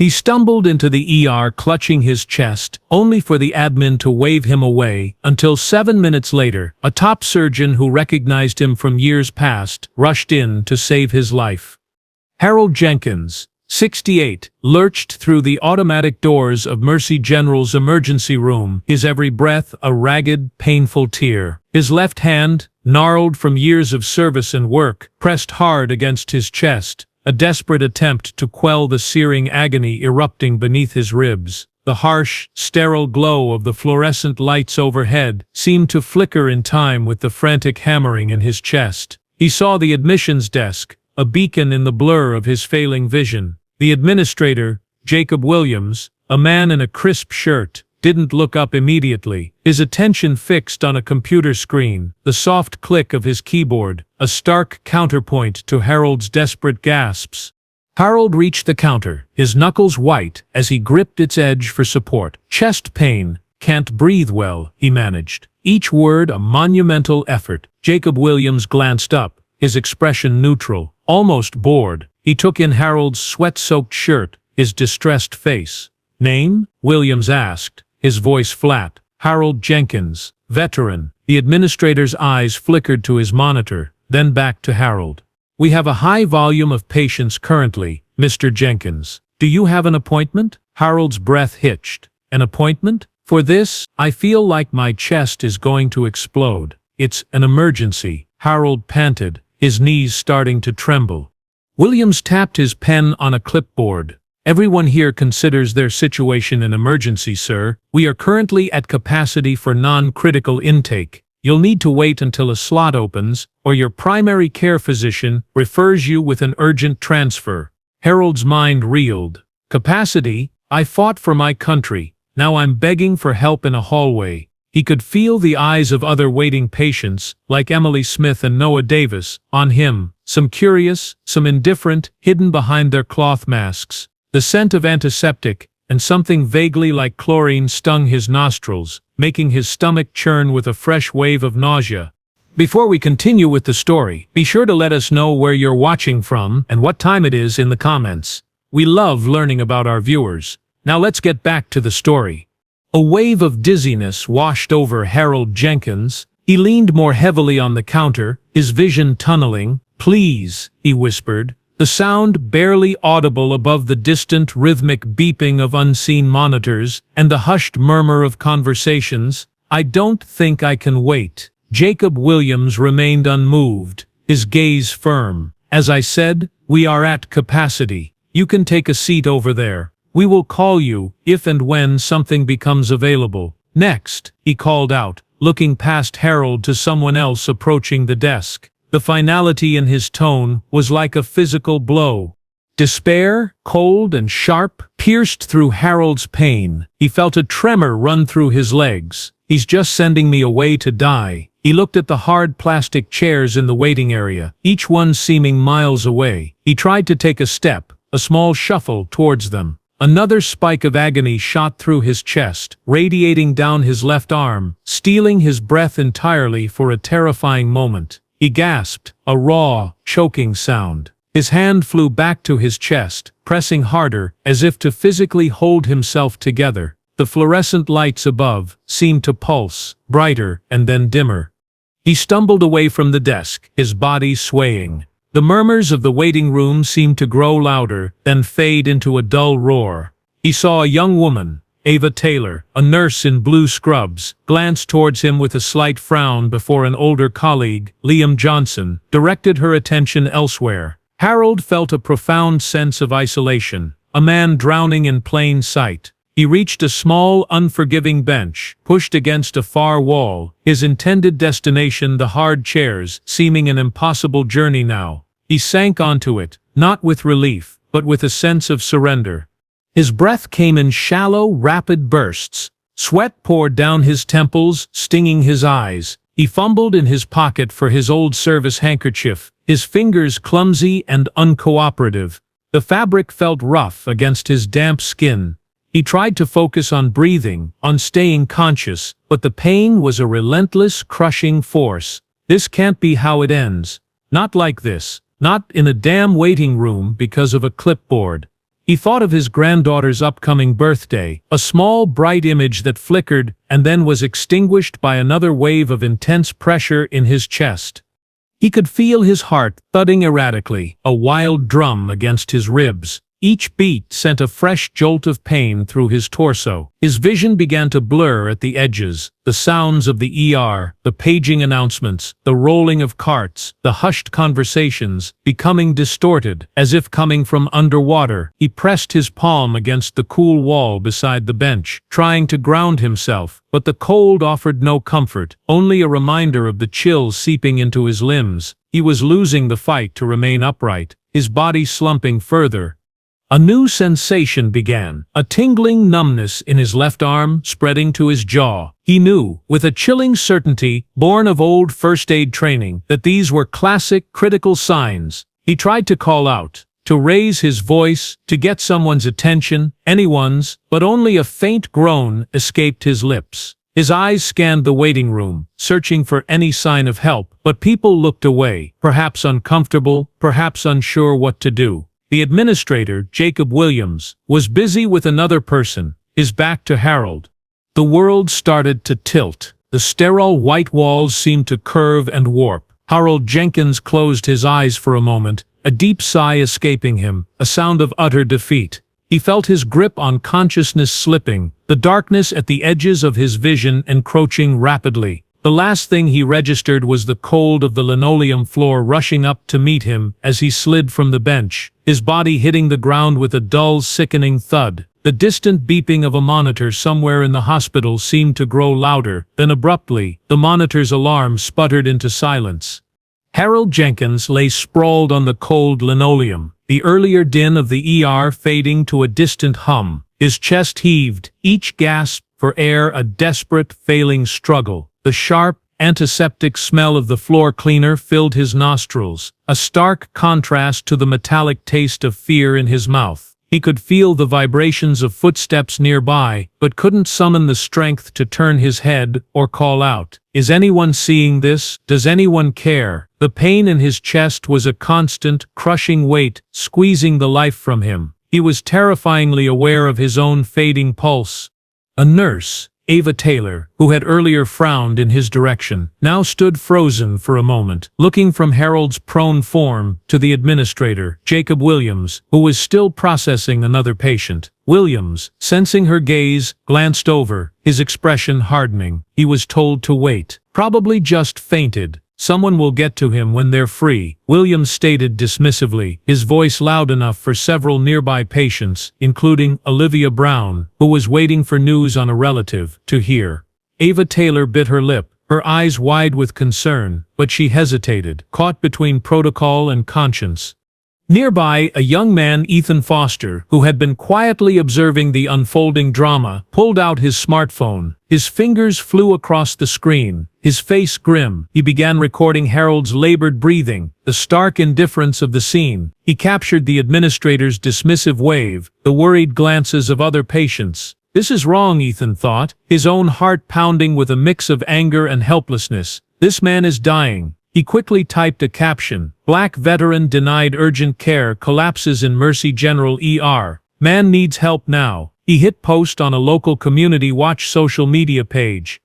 He stumbled into the ER clutching his chest, only for the admin to wave him away, until 7 minutes later, a top surgeon who recognized him from years past rushed in to save his life. Harold Jenkins, 68, lurched through the automatic doors of Mercy General's emergency room, his every breath a ragged, painful tear. His left hand, gnarled from years of service and work, pressed hard against his chest, a desperate attempt to quell the searing agony erupting beneath his ribs. The harsh, sterile glow of the fluorescent lights overhead seemed to flicker in time with the frantic hammering in his chest. He saw the admissions desk, a beacon in the blur of his failing vision. The administrator, Jacob Williams, a man in a crisp shirt, didn't look up immediately, his attention fixed on a computer screen, the soft click of his keyboard, a stark counterpoint to Harold's desperate gasps. Harold reached the counter, his knuckles white as he gripped its edge for support. Chest pain, can't breathe well, he managed. Each word a monumental effort. Jacob Williams glanced up, his expression neutral, almost bored. He took in Harold's sweat-soaked shirt, his distressed face. "Name?" Williams asked, his voice flat. "Harold Jenkins, veteran." The administrator's eyes flickered to his monitor, then back to Harold. "We have a high volume of patients currently, Mr. Jenkins. Do you have an appointment?" Harold's breath hitched. "An appointment? For this, I feel like my chest is going to explode." "It's an emergency," Harold panted, his knees starting to tremble. Williams tapped his pen on a clipboard. "Everyone here considers their situation an emergency, sir. We are currently at capacity for non-critical intake. You'll need to wait until a slot opens, or your primary care physician refers you with an urgent transfer." Harold's mind reeled. "Capacity? I fought for my country. Now I'm begging for help in a hallway." He could feel the eyes of other waiting patients, like Emily Smith and Noah Davis, on him, some curious, some indifferent, hidden behind their cloth masks. The scent of antiseptic, and something vaguely like chlorine stung his nostrils, making his stomach churn with a fresh wave of nausea. Before we continue with the story, be sure to let us know where you're watching from and what time it is in the comments. We love learning about our viewers. Now let's get back to the story. A wave of dizziness washed over Harold Jenkins. He leaned more heavily on the counter, his vision tunneling. "Please," he whispered, the sound barely audible above the distant rhythmic beeping of unseen monitors and the hushed murmur of conversations. "I don't think I can wait." Jacob Williams remained unmoved, his gaze firm. "As I said, we are at capacity. You can take a seat over there. We will call you if and when something becomes available." "Next," he called out, looking past Harold to someone else approaching the desk. The finality in his tone was like a physical blow. Despair, cold and sharp, pierced through Harold's pain. He felt a tremor run through his legs. "He's just sending me away to die." He looked at the hard plastic chairs in the waiting area, each one seeming miles away. He tried to take a step, a small shuffle towards them. Another spike of agony shot through his chest, radiating down his left arm, stealing his breath entirely for a terrifying moment. He gasped, a raw, choking sound. His hand flew back to his chest, pressing harder, as if to physically hold himself together. The fluorescent lights above seemed to pulse, brighter and then dimmer. He stumbled away from the desk, his body swaying. The murmurs of the waiting room seemed to grow louder, then fade into a dull roar. He saw a young woman, Ava Taylor, a nurse in blue scrubs, glance towards him with a slight frown before an older colleague, Liam Johnson, directed her attention elsewhere. Harold felt a profound sense of isolation, a man drowning in plain sight. He reached a small, unforgiving bench, pushed against a far wall, his intended destination the hard chairs, seeming an impossible journey now. He sank onto it, not with relief, but with a sense of surrender. His breath came in shallow, rapid bursts. Sweat poured down his temples, stinging his eyes. He fumbled in his pocket for his old service handkerchief, his fingers clumsy and uncooperative. The fabric felt rough against his damp skin. He tried to focus on breathing, on staying conscious, but the pain was a relentless, crushing force. This can't be how it ends. Not like this. Not in a damn waiting room because of a clipboard. He thought of his granddaughter's upcoming birthday, a small bright image that flickered and then was extinguished by another wave of intense pressure in his chest. He could feel his heart thudding erratically, a wild drum against his ribs. Each beat sent a fresh jolt of pain through his torso. His vision began to blur at the edges. The sounds of the ER, the paging announcements, the rolling of carts, the hushed conversations, becoming distorted, as if coming from underwater. He pressed his palm against the cool wall beside the bench, trying to ground himself, but the cold offered no comfort, only a reminder of the chills seeping into his limbs. He was losing the fight to remain upright, his body slumping further. A new sensation began, a tingling numbness in his left arm spreading to his jaw. He knew, with a chilling certainty, born of old first-aid training, that these were classic, critical signs. He tried to call out, to raise his voice, to get someone's attention, anyone's, but only a faint groan escaped his lips. His eyes scanned the waiting room, searching for any sign of help, but people looked away, perhaps uncomfortable, perhaps unsure what to do. The administrator, Jacob Williams, was busy with another person, his back to Harold. The world started to tilt. The sterile white walls seemed to curve and warp. Harold Jenkins closed his eyes for a moment, a deep sigh escaping him, a sound of utter defeat. He felt his grip on consciousness slipping, the darkness at the edges of his vision encroaching rapidly. The last thing he registered was the cold of the linoleum floor rushing up to meet him as he slid from the bench, his body hitting the ground with a dull, sickening thud. The distant beeping of a monitor somewhere in the hospital seemed to grow louder, then abruptly, the monitor's alarm sputtered into silence. Harold Jenkins lay sprawled on the cold linoleum, the earlier din of the ER fading to a distant hum. His chest heaved, each gasp for air a desperate, failing struggle. The sharp, antiseptic smell of the floor cleaner filled his nostrils, a stark contrast to the metallic taste of fear in his mouth. He could feel the vibrations of footsteps nearby, but couldn't summon the strength to turn his head or call out. Is anyone seeing this? Does anyone care? The pain in his chest was a constant, crushing weight, squeezing the life from him. He was terrifyingly aware of his own fading pulse. A nurse, Ava Taylor, who had earlier frowned in his direction, now stood frozen for a moment, looking from Harold's prone form to the administrator, Jacob Williams, who was still processing another patient. Williams, sensing her gaze, glanced over, his expression hardening. He was told to wait. Probably just fainted. Someone will get to him when they're free, Williams stated dismissively, his voice loud enough for several nearby patients, including Olivia Brown, who was waiting for news on a relative, to hear. Ava Taylor bit her lip, her eyes wide with concern, but she hesitated, caught between protocol and conscience. Nearby, a young man, Ethan Foster, who had been quietly observing the unfolding drama, pulled out his smartphone. His fingers flew across the screen, his face grim. He began recording Harold's labored breathing, the stark indifference of the scene. He captured the administrator's dismissive wave, the worried glances of other patients. This is wrong, Ethan thought, his own heart pounding with a mix of anger and helplessness. This man is dying. He quickly typed a caption. Black veteran denied urgent care collapses in Mercy General ER. Man needs help now. He hit post on a local Community Watch social media page.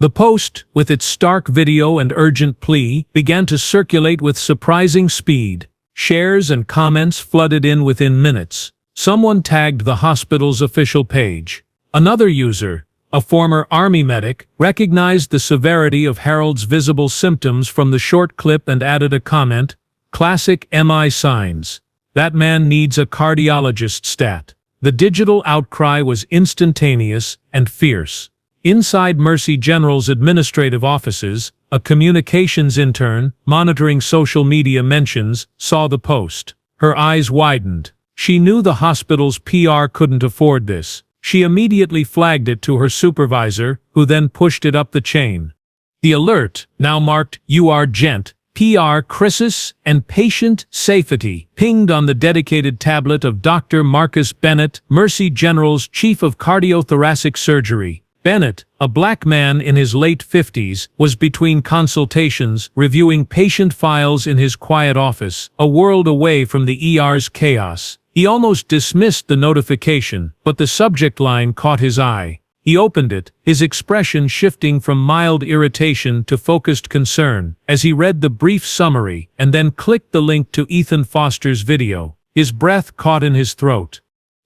The post, with its stark video and urgent plea, began to circulate with surprising speed. Shares and comments flooded in within minutes. Someone tagged the hospital's official page. Another user, a former Army medic, recognized the severity of Harold's visible symptoms from the short clip and added a comment, "Classic MI signs. That man needs a cardiologist stat." The digital outcry was instantaneous and fierce. Inside Mercy General's administrative offices, a communications intern, monitoring social media mentions, saw the post. Her eyes widened. She knew the hospital's PR couldn't afford this. She immediately flagged it to her supervisor, who then pushed it up the chain. The alert, now marked UR-Gent, PR Crisis and Patient Safety, pinged on the dedicated tablet of Dr. Marcus Bennett, Mercy General's Chief of Cardiothoracic Surgery. Bennett, a black man in his late 50s, was between consultations, reviewing patient files in his quiet office, a world away from the ER's chaos. He almost dismissed the notification, but the subject line caught his eye. He opened it, his expression shifting from mild irritation to focused concern, as he read the brief summary and then clicked the link to Ethan Foster's video. His breath caught in his throat.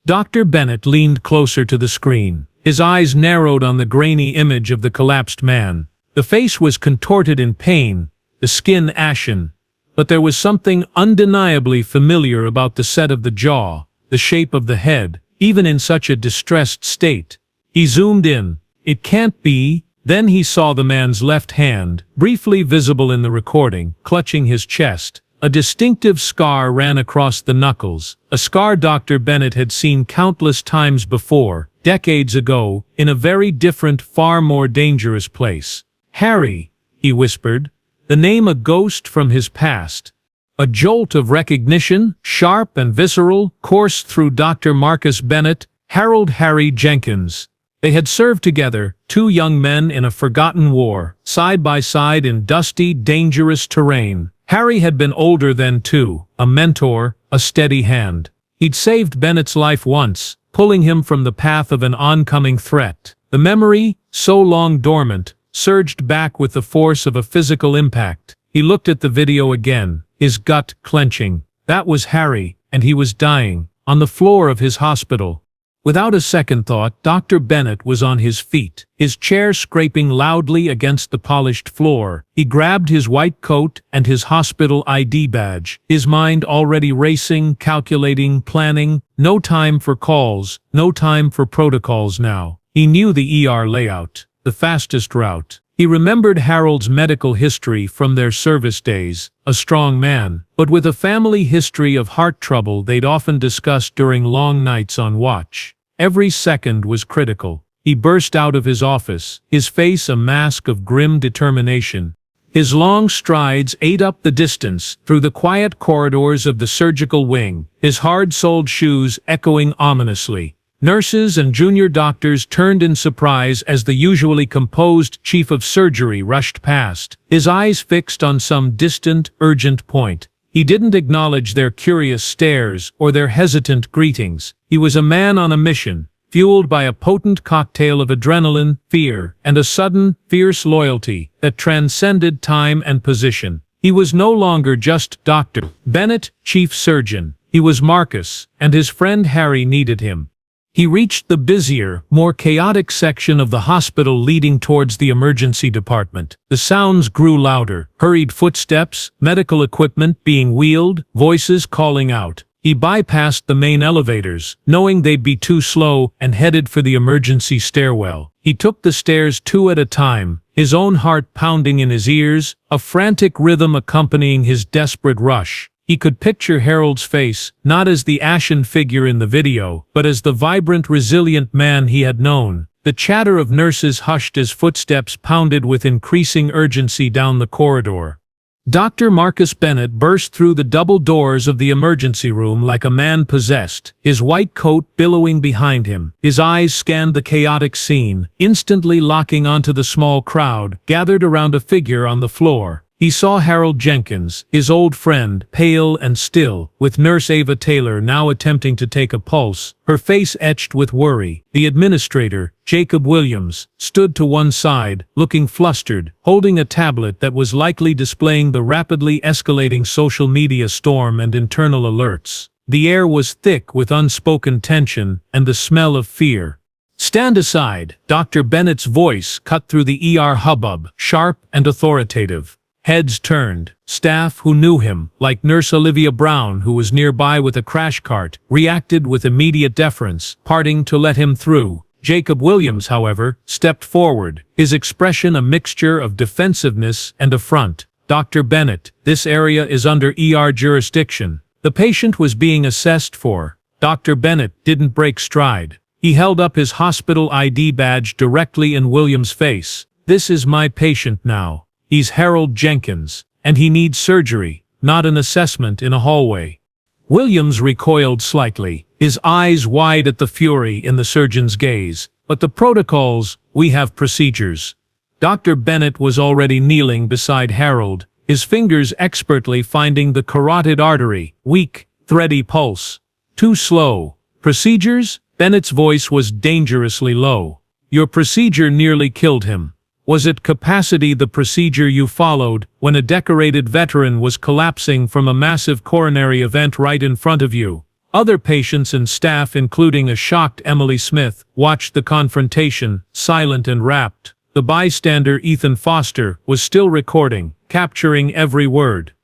Dr. Bennett leaned closer to the screen. His eyes narrowed on the grainy image of the collapsed man. The face was contorted in pain, the skin ashen. But there was something undeniably familiar about the set of the jaw, the shape of the head, even in such a distressed state. He zoomed in. It can't be. Then he saw the man's left hand, briefly visible in the recording, clutching his chest. A distinctive scar ran across the knuckles, a scar Dr. Bennett had seen countless times before, decades ago, in a very different, far more dangerous place. Harry, he whispered, the name a ghost from his past. A jolt of recognition, sharp and visceral, coursed through Dr. Marcus Bennett, Harold Harry Jenkins. They had served together, two young men in a forgotten war, side by side in dusty, dangerous terrain. Harry had been older then too, a mentor, a steady hand. He'd saved Bennett's life once, pulling him from the path of an oncoming threat. The memory, so long dormant, surged back with the force of a physical impact. He looked at the video again, his gut clenching. That was Harry, and he was dying, on the floor of his hospital. Without a second thought, Dr. Bennett was on his feet, his chair scraping loudly against the polished floor. He grabbed his white coat and his hospital ID badge, his mind already racing, calculating, planning. No time for calls, no time for protocols now. He knew the ER layout, the fastest route. He remembered Harold's medical history from their service days, a strong man, but with a family history of heart trouble they'd often discussed during long nights on watch. Every second was critical. He burst out of his office, his face a mask of grim determination. His long strides ate up the distance through the quiet corridors of the surgical wing, his hard-soled shoes echoing ominously. Nurses and junior doctors turned in surprise as the usually composed chief of surgery rushed past, his eyes fixed on some distant, urgent point. He didn't acknowledge their curious stares or their hesitant greetings. He was a man on a mission, fueled by a potent cocktail of adrenaline, fear, and a sudden, fierce loyalty that transcended time and position. He was no longer just Dr. Bennett, chief surgeon. He was Marcus, and his friend Harry needed him. He reached the busier, more chaotic section of the hospital leading towards the emergency department. The sounds grew louder, hurried footsteps, medical equipment being wheeled, voices calling out. He bypassed the main elevators, knowing they'd be too slow, and headed for the emergency stairwell. He took the stairs two at a time, his own heart pounding in his ears, a frantic rhythm accompanying his desperate rush. He could picture Harold's face, not as the ashen figure in the video, but as the vibrant, resilient man he had known. The chatter of nurses hushed as footsteps pounded with increasing urgency down the corridor. Dr. Marcus Bennett burst through the double doors of the emergency room like a man possessed, his white coat billowing behind him. His eyes scanned the chaotic scene, instantly locking onto the small crowd gathered around a figure on the floor. He saw Harold Jenkins, his old friend, pale and still, with Nurse Ava Taylor now attempting to take a pulse, her face etched with worry. The administrator, Jacob Williams, stood to one side, looking flustered, holding a tablet that was likely displaying the rapidly escalating social media storm and internal alerts. The air was thick with unspoken tension and the smell of fear. "Stand aside," Dr. Bennett's voice cut through the ER hubbub, sharp and authoritative. Heads turned. Staff who knew him, like Nurse Olivia Brown, who was nearby with a crash cart, reacted with immediate deference, parting to let him through. Jacob Williams, however, stepped forward, his expression a mixture of defensiveness and affront. "Dr. Bennett, this area is under ER jurisdiction. The patient was being assessed for." Dr. Bennett didn't break stride. He held up his hospital ID badge directly in Williams' face. "This is my patient now. He's Harold Jenkins, and he needs surgery, not an assessment in a hallway." Williams recoiled slightly, his eyes wide at the fury in the surgeon's gaze. "But the protocols, we have procedures." Dr. Bennett was already kneeling beside Harold, his fingers expertly finding the carotid artery, weak, thready pulse. Too slow. Procedures? Bennett's voice was dangerously low. Your procedure nearly killed him. Was it capacity, the procedure you followed when a decorated veteran was collapsing from a massive coronary event right in front of you? Other patients and staff, including a shocked Emily Smith, watched the confrontation, silent and rapt. The bystander, Ethan Foster, was still recording, capturing every word.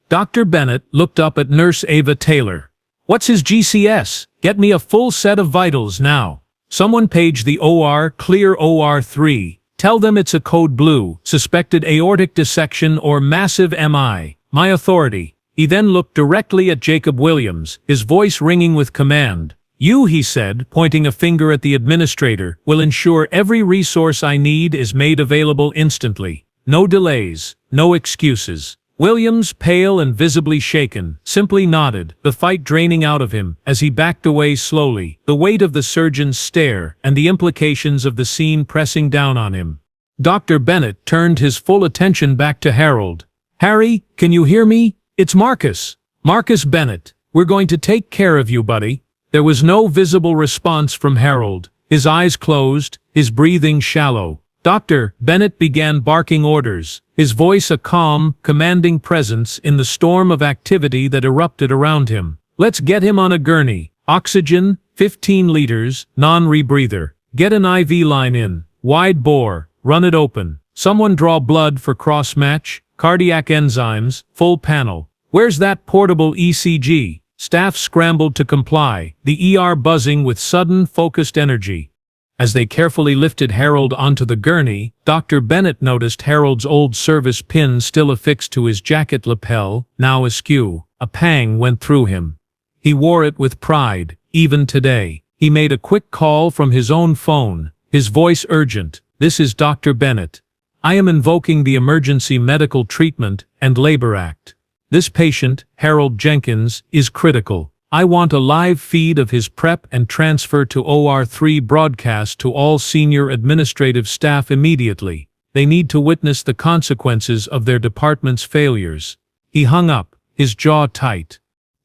Dr. Bennett looked up at Nurse Ava Taylor. What's his GCS? Get me a full set of vitals now. Someone page the OR, clear OR3. Tell them it's a code blue, suspected aortic dissection or massive MI. My authority. He then looked directly at Jacob Williams, his voice ringing with command. You, he said, pointing a finger at the administrator, will ensure every resource I need is made available instantly. No delays, no excuses. Williams, pale and visibly shaken, simply nodded, the fight draining out of him as he backed away slowly, the weight of the surgeon's stare and the implications of the scene pressing down on him. Dr. Bennett turned his full attention back to Harold. Harry, can you hear me? It's Marcus. Marcus Bennett. We're going to take care of you, buddy. There was no visible response from Harold. His eyes closed, his breathing shallow. Dr. Bennett began barking orders, his voice a calm, commanding presence in the storm of activity that erupted around him. Let's get him on a gurney. Oxygen, 15 liters, non-rebreather. Get an IV line in. Wide bore. Run it open. Someone draw blood for cross-match. Cardiac enzymes, full panel. Where's that portable ECG? Staff scrambled to comply, the ER buzzing with sudden, focused energy. As they carefully lifted Harold onto the gurney, Dr. Bennett noticed Harold's old service pin still affixed to his jacket lapel, now askew. A pang went through him. He wore it with pride, even today. He made a quick call from his own phone, his voice urgent. This is Dr. Bennett. I am invoking the Emergency Medical Treatment and Labor Act. This patient, Harold Jenkins, is critical. I want a live feed of his prep and transfer to OR3 broadcast to all senior administrative staff immediately. They need to witness the consequences of their department's failures. He hung up, his jaw tight.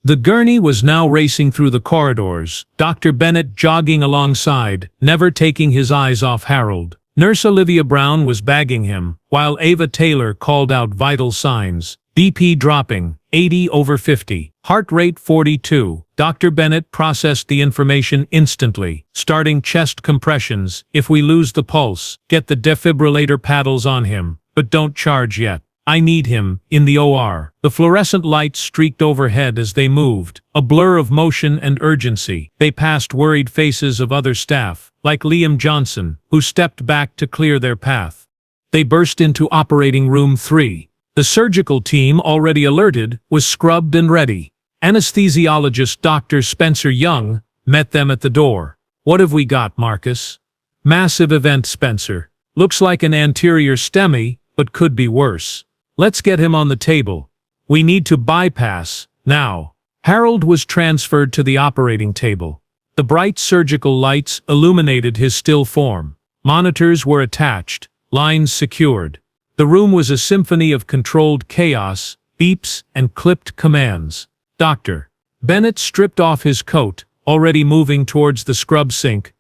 The gurney was now racing through the corridors, Dr. Bennett jogging alongside, never taking his eyes off Harold. Nurse Olivia Brown was bagging him, while Ava Taylor called out vital signs. BP dropping, 80/50. Heart rate 42. Dr. Bennett processed the information instantly, starting chest compressions. If we lose the pulse, get the defibrillator paddles on him, but don't charge yet. I need him, in the OR. The fluorescent lights streaked overhead as they moved, a blur of motion and urgency. They passed worried faces of other staff, like Liam Johnson, who stepped back to clear their path. They burst into operating room 3. The surgical team, already alerted, was scrubbed and ready. Anesthesiologist Dr. Spencer Young met them at the door. What have we got, Marcus? Massive event, Spencer. Looks like an anterior STEMI, but could be worse. Let's get him on the table. We need to bypass, now. Harold was transferred to the operating table. The bright surgical lights illuminated his still form. Monitors were attached, lines secured. The room was a symphony of controlled chaos, beeps, and clipped commands. Dr. Bennett stripped off his coat, already moving towards the scrub sink.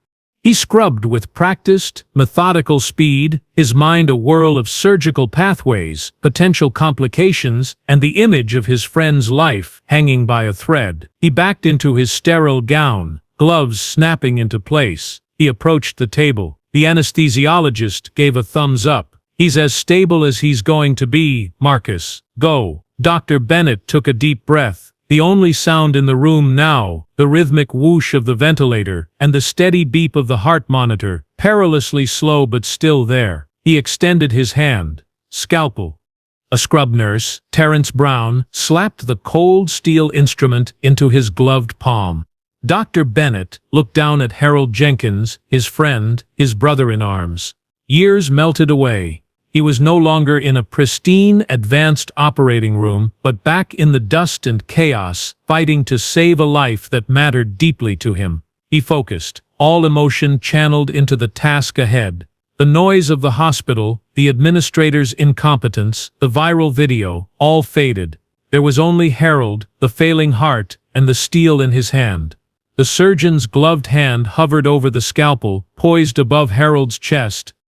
He scrubbed with practiced, methodical speed, his mind a whirl of surgical pathways, potential complications, and the image of his friend's life hanging by a thread. He backed into his sterile gown, gloves snapping into place. He approached the table. The anesthesiologist gave a thumbs up. He's as stable as he's going to be, Marcus. Go. Dr. Bennett took a deep breath. The only sound in the room now, the rhythmic whoosh of the ventilator, and the steady beep of the heart monitor, perilously slow but still there. He extended his hand. Scalpel. A scrub nurse, Terrence Brown, slapped the cold steel instrument into his gloved palm. Dr. Bennett looked down at Harold Jenkins, his friend, his brother-in-arms. Years melted away. He was no longer in a pristine, advanced operating room, but back in the dust and chaos, fighting to save a life that mattered deeply to him. He focused, all emotion channeled into the task ahead. The noise of the hospital, the administrator's incompetence, the viral video, all faded. There was only Harold, the failing heart, and the steel in his hand. The surgeon's gloved hand hovered over the scalpel, poised above Harold's chest,